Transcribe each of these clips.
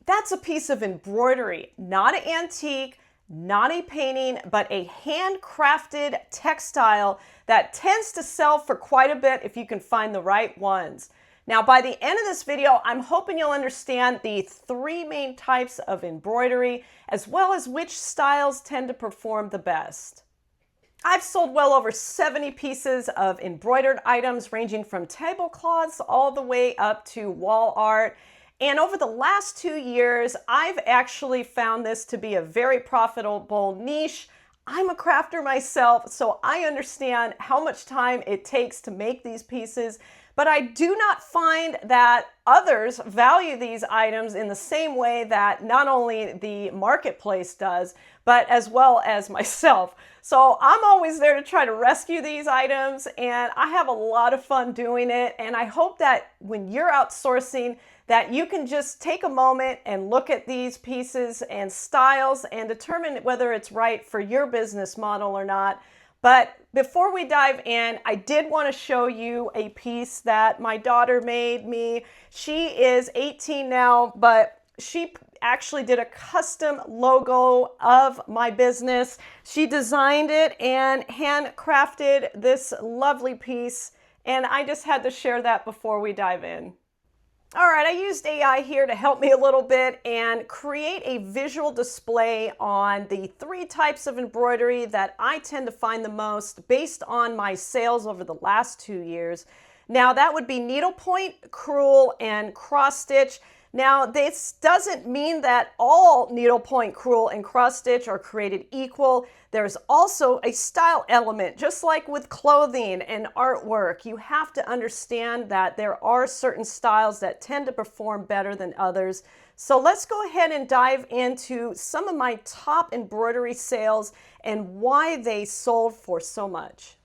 That's a piece of embroidery, not an antique, not a painting, but a handcrafted textile that tends to sell for quite a bit if you can find the right ones. Now, by the end of this video, I'm hoping you'll understand the three main types of embroidery, as well as which styles tend to perform the best. I've sold well over 70 pieces of embroidered items, ranging from tablecloths all the way up to wall art. And over the last 2 years, I've actually found this to be a very profitable niche. I'm a crafter myself, so I understand how much time it takes to make these pieces, but I do not find that others value these items in the same way that not only the marketplace does, but as well as myself. So I'm always there to try to rescue these items, and I have a lot of fun doing it. And I hope that when you're outsourcing, that you can just take a moment and look at these pieces and styles and determine whether it's right for your business model or not. But before we dive in, I did want to show you a piece that my daughter made me. She is 18 now, but she actually did a custom logo of my business. She designed it and handcrafted this lovely piece, and I just had to share that before we dive in. All right, I used AI here to help me a little bit and create a visual display on the three types of embroidery that I tend to find the most based on my sales over the last 2 years. Now, that would be needlepoint, crewel, and cross stitch. Now, this doesn't mean that all needlepoint, crewel, and cross stitch are created equal. There's also a style element, just like with clothing and artwork. You have to understand that there are certain styles that tend to perform better than others. So let's go ahead and dive into some of my top embroidery sales and why they sold for so much.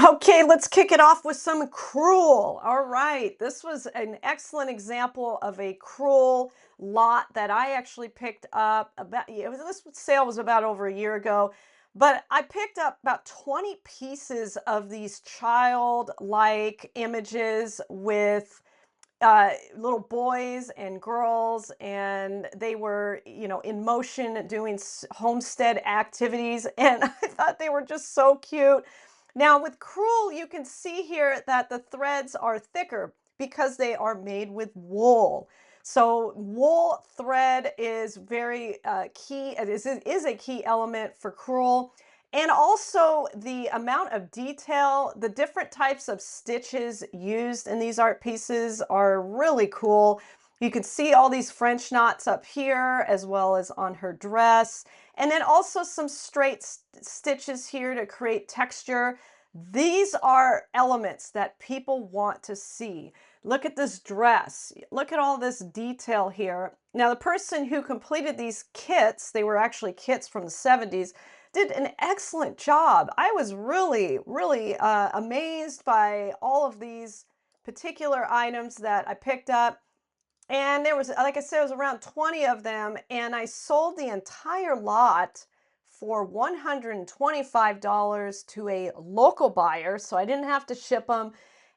Okay, let's kick it off with some crewel. All right, this was an excellent example of a crewel lot that I actually picked up about, this sale was about over a year ago, but I picked up about 20 pieces of these childlike images with little boys and girls, and they were, in motion doing homestead activities, and I thought they were just so cute. Now with crewel, you can see here that the threads are thicker because they are made with wool. So wool thread is very key. It is a key element for crewel. And also the amount of detail, the different types of stitches used in these art pieces are really cool. You can see all these French knots up here as well as on her dress. And then also some straight stitches here to create texture. These are elements that people want to see. Look at this dress. Look at all this detail here. Now, the person who completed these kits, they were actually kits from the 70s, did an excellent job. I was really, really amazed by all of these particular items that I picked up. And there was, like I said, it was around 20 of them, and I sold the entire lot for $125 to a local buyer, so I didn't have to ship them.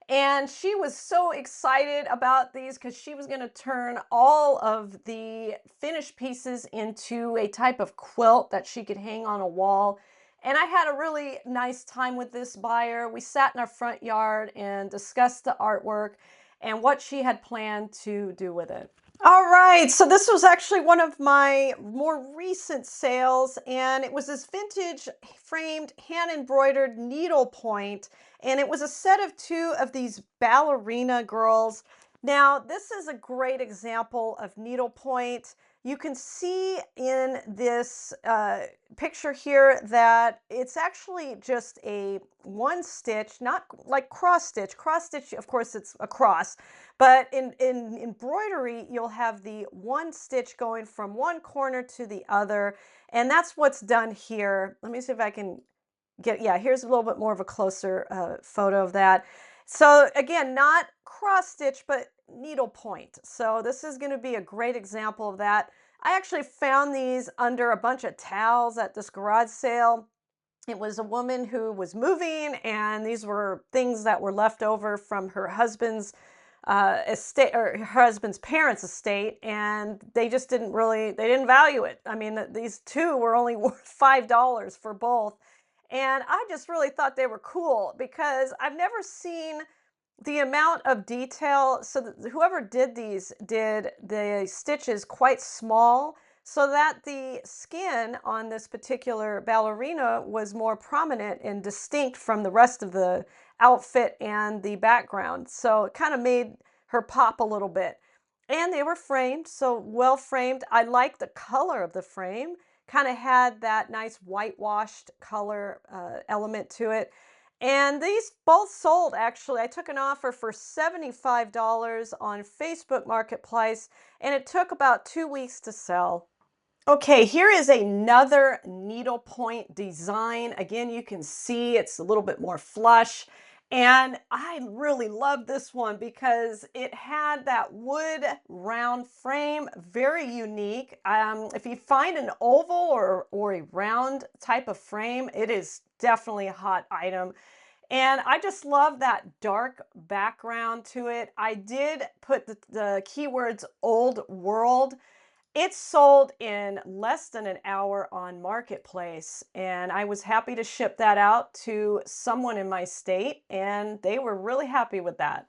And she was so excited about these because she was going to turn all of the finished pieces into a type of quilt that she could hang on a wall. And I had a really nice time with this buyer. We sat in our front yard and discussed the artwork and what she had planned to do with it. All right, so this was actually one of my more recent sales, and it was this vintage framed hand embroidered needlepoint, and it was a set of 2 of these ballerina girls. Now, this is a great example of needlepoint. You can see in this picture here that it's actually just a one stitch, not like cross stitch. Cross stitch, of course, it's a cross, but in embroidery, you'll have the one stitch going from one corner to the other, and that's what's done here. Let me see if I can get, yeah, here's a little bit more of a closer photo of that. So again, not cross stitch, but needlepoint. So this is going to be a great example of that. I actually found these under a bunch of towels at this garage sale. It was a woman who was moving, and these were things that were left over from her husband's estate, or her husband's parents' estate, and they just they didn't value it. I mean, these two were only worth $5 for both. And I just really thought they were cool because I've never seen the amount of detail. So whoever did these did the stitches quite small so that the skin on this particular ballerina was more prominent and distinct from the rest of the outfit and the background. So it kind of made her pop a little bit. And they were framed, so well framed. I like the color of the frame. Kind of had that nice whitewashed color element to it. And these both sold actually. I took an offer for $75 on Facebook Marketplace, and it took about 2 weeks to sell. Okay, here is another needlepoint design. Again, you can see it's a little bit more flush. And I really love this one because it had that wood round frame, very unique. If you find an oval or a round type of frame, it is definitely a hot item. And I just love that dark background to it. I did put the keywords old world. It sold in less than an hour on Marketplace, and I was happy to ship that out to someone in my state, and they were really happy with that.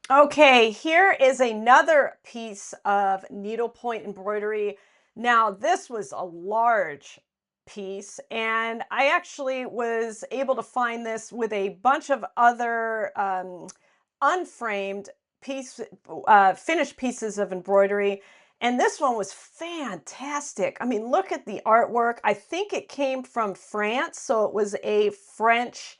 Okay, here is another piece of needlepoint embroidery. Now, this was a large piece, and I actually was able to find this with a bunch of other unframed finished pieces of embroidery. And this one was fantastic. I mean, look at the artwork. I think it came from France, so it was a French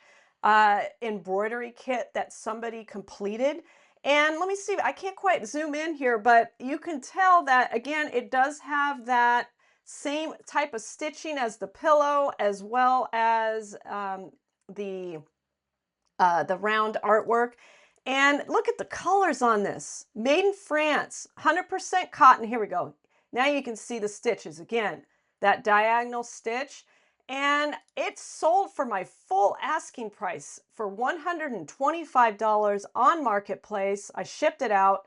embroidery kit that somebody completed. And let me see, I can't quite zoom in here, but you can tell that, again, it does have that same type of stitching as the pillow, as well as the round artwork. And look at the colors on this. Made in France, 100% cotton. Here we go. Now you can see the stitches again, that diagonal stitch. And it sold for my full asking price for $125 on Marketplace. I shipped it out.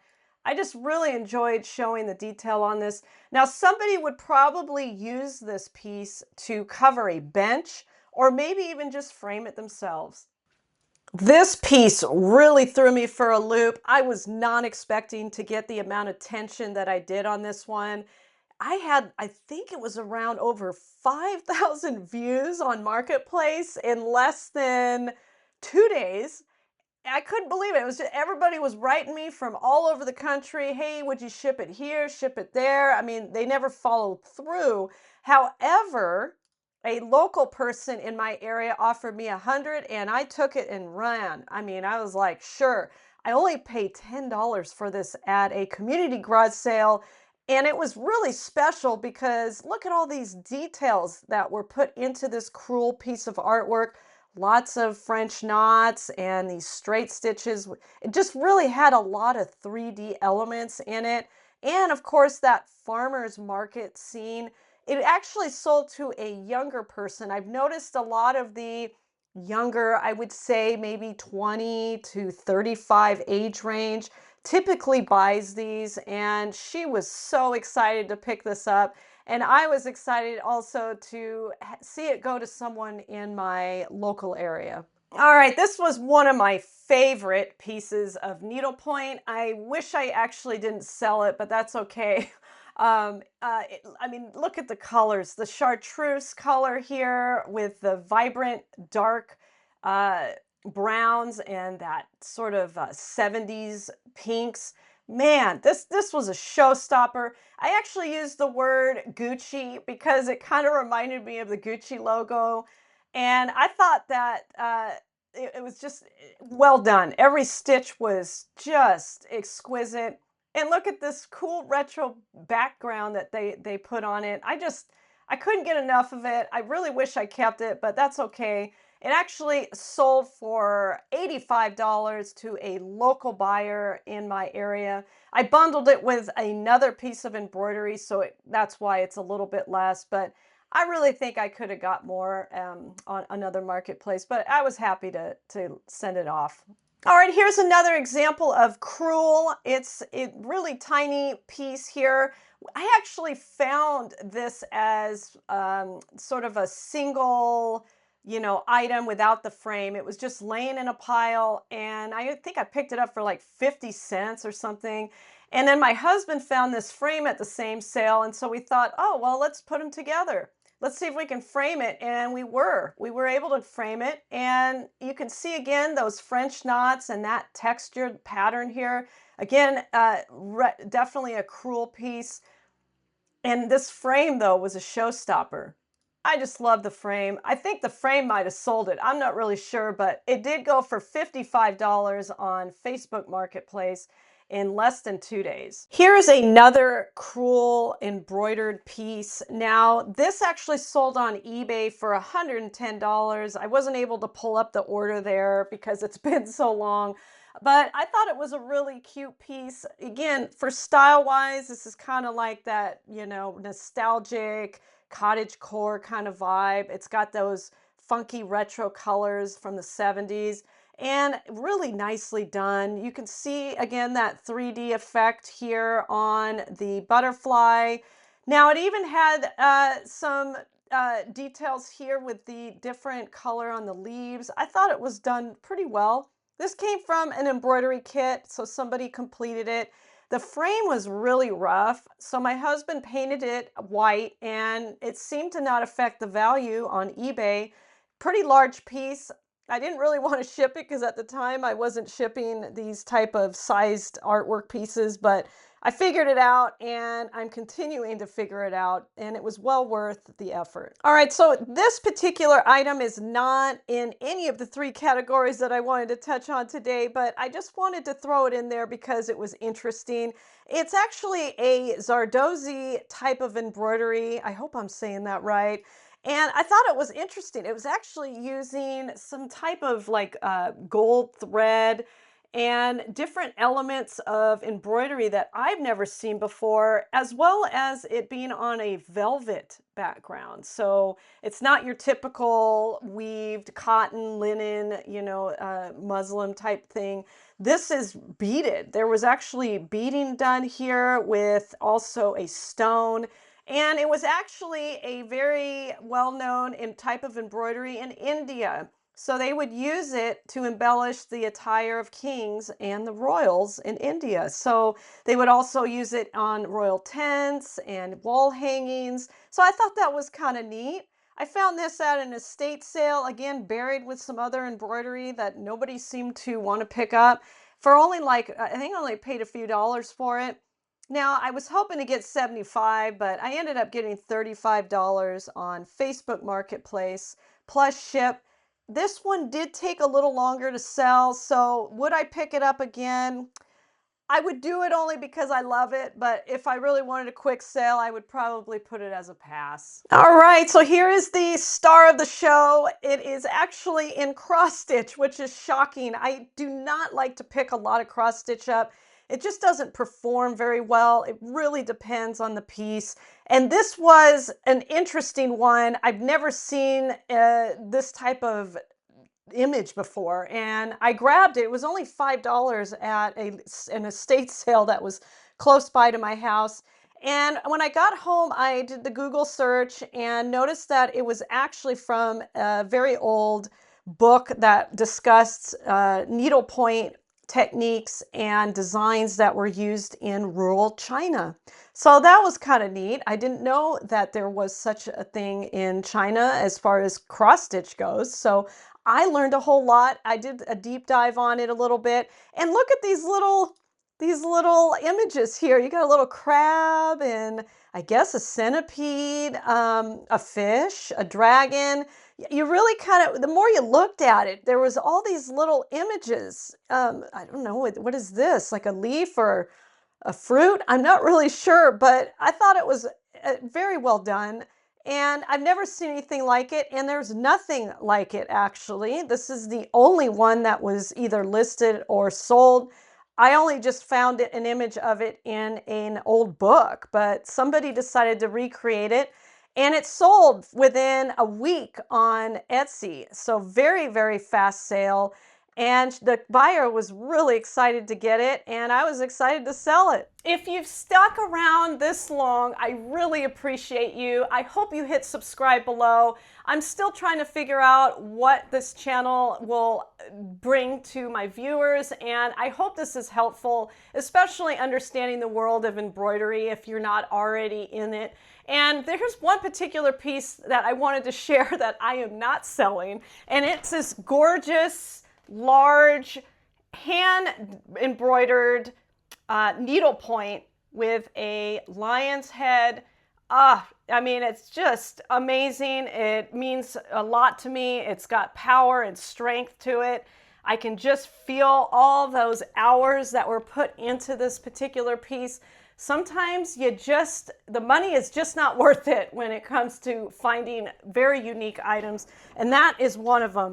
I just really enjoyed showing the detail on this. Now, somebody would probably use this piece to cover a bench or maybe even just frame it themselves. This piece really threw me for a loop. I was not expecting to get the amount of attention that I did on this one. I think it was around over 5,000 views on Marketplace in less than 2 days. I couldn't believe it. It was just, everybody was writing me from all over the country. Hey, would you ship it here, ship it there? I mean, they never followed through. However, a local person in my area offered me 100 and I took it and ran. I mean, I was like, sure. I only paid $10 for this at a community garage sale. And it was really special because look at all these details that were put into this Crewel piece of artwork. Lots of French knots and these straight stitches. It just really had a lot of 3D elements in it. And of course, that farmer's market scene. It actually sold to a younger person. I've noticed a lot of the younger, I would say maybe 20 to 35 age range, typically buys these. And she was so excited to pick this up. And I was excited also to see it go to someone in my local area. All right, this was one of my favorite pieces of needlepoint. I wish I actually didn't sell it, but that's okay. I mean, look at the colors. The chartreuse color here with the vibrant dark browns and that sort of 70s pinks. Man, this was a showstopper. I actually used the word Gucci because it kind of reminded me of the Gucci logo. And I thought that it was just well done. Every stitch was just exquisite. And look at this cool retro background that they put on it. I couldn't get enough of it. I really wish I kept it, but that's okay. It actually sold for $85 to a local buyer in my area. I bundled it with another piece of embroidery, so that's why it's a little bit less, but I really think I could have got more on another marketplace, but I was happy to send it off. All right, here's another example of Crewel. It's a really tiny piece here. I actually found this as sort of a single, item without the frame. It was just laying in a pile, and I think I picked it up for like 50 cents or something. And then my husband found this frame at the same sale, and so we thought, oh, well, let's put them together. Let's see if we can frame it. And we were able to frame it. And you can see again those French knots and that textured pattern here. Again, definitely a Crewel piece. And this frame, though, was a showstopper. I just love the frame. I think the frame might have sold it. I'm not really sure, but it did go for $55 on Facebook Marketplace in less than 2 days. Here is another Crewel embroidered piece. Now, this actually sold on eBay for $110. I wasn't able to pull up the order there because it's been so long. But I thought it was a really cute piece. Again, for style-wise, this is kind of like that, nostalgic cottagecore kind of vibe. It's got those funky retro colors from the 70s and really nicely done. You can see again that 3D effect here on the butterfly. Now it even had some details here with the different color on the leaves. I thought it was done pretty well. This came from an embroidery kit, so somebody completed it. The frame was really rough, so my husband painted it white, and it seemed to not affect the value on eBay. Pretty large piece. I didn't really want to ship it because at the time I wasn't shipping these type of sized artwork pieces, but I figured it out and I'm continuing to figure it out, and it was well worth the effort. All right, so this particular item is not in any of the three categories that I wanted to touch on today, but I just wanted to throw it in there because it was interesting. It's actually a Zardozi type of embroidery. I hope I'm saying that right. And I thought it was interesting. It was actually using some type of like gold thread and different elements of embroidery that I've never seen before, as well as it being on a velvet background. So it's not your typical weaved cotton, linen, muslin type thing. This is beaded. There was actually beading done here with also a stone. And it was actually a very well-known type of embroidery in India. So they would use it to embellish the attire of kings and the royals in India. So they would also use it on royal tents and wall hangings. So I thought that was kind of neat. I found this at an estate sale, again, buried with some other embroidery that nobody seemed to want to pick up for only like, I think I only paid a few dollars for it. Now, I was hoping to get 75, but I ended up getting $35 on Facebook Marketplace plus ship. This one did take a little longer to sell, so would I pick it up again? I would do it only because I love it, but if I really wanted a quick sale, I would probably put it as a pass. All right, so here is the star of the show. It is actually in cross stitch, which is shocking. I do not like to pick a lot of cross stitch up. It just doesn't perform very well. It really depends on the piece. And this was an interesting one. I've never seen this type of image before, and I grabbed it. It was only $5 at an estate sale that was close by to my house. And when I got home, I did the Google search and noticed that it was actually from a very old book that discussed needlepoint techniques and designs that were used in rural China. So that was kind of neat. I didn't know that there was such a thing in China as far as cross stitch goes. So I learned a whole lot. I did a deep dive on it a little bit. And look at these little images here. You got a little crab and I guess a centipede, a fish, a dragon. You really kind of, the more you looked at it, there was all these little images. I don't know, what is this? Like a leaf or a fruit? I'm not really sure, but I thought it was very well done. And I've never seen anything like it, and there's nothing like it actually. This is the only one that was either listed or sold. I only just found an image of it in an old book, but somebody decided to recreate it, and it sold within a week on Etsy. So very, very fast sale. And the buyer was really excited to get it, and I was excited to sell it. If you've stuck around this long, I really appreciate you. I hope you hit subscribe below. I'm still trying to figure out what this channel will bring to my viewers, and I hope this is helpful, especially understanding the world of embroidery if you're not already in it. And there's one particular piece that I wanted to share that I am not selling, and it's this gorgeous, large, hand embroidered needlepoint with a lion's head. I mean, it's just amazing. It means a lot to me. It's got power and strength to it. I can just feel all those hours that were put into this particular piece. Sometimes the money is just not worth it when it comes to finding very unique items, and that is one of them.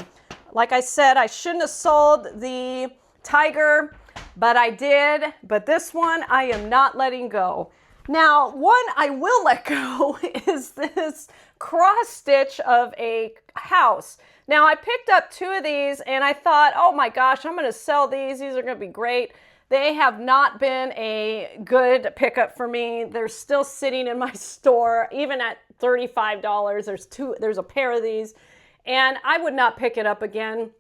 Like I said, I shouldn't have sold the tiger, but I did. But this one I am not letting go. Now, one I will let go is this cross stitch of a house. Now, I picked up 2 of these and I thought, oh my gosh, I'm going to sell these. These are going to be great. They have not been a good pickup for me. They're still sitting in my store, even at $35. There's a pair of these. And I would not pick it up again.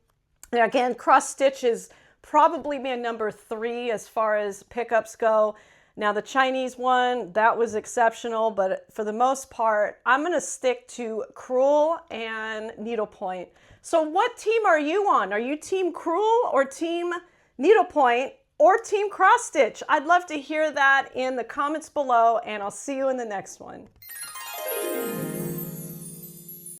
And again, cross stitch is probably my number 3 as far as pickups go. Now the Chinese one, that was exceptional, but for the most part, I'm gonna stick to Crewel and Needlepoint. So what team are you on? Are you Team Crewel or Team Needlepoint or Team Cross Stitch? I'd love to hear that in the comments below, and I'll see you in the next one.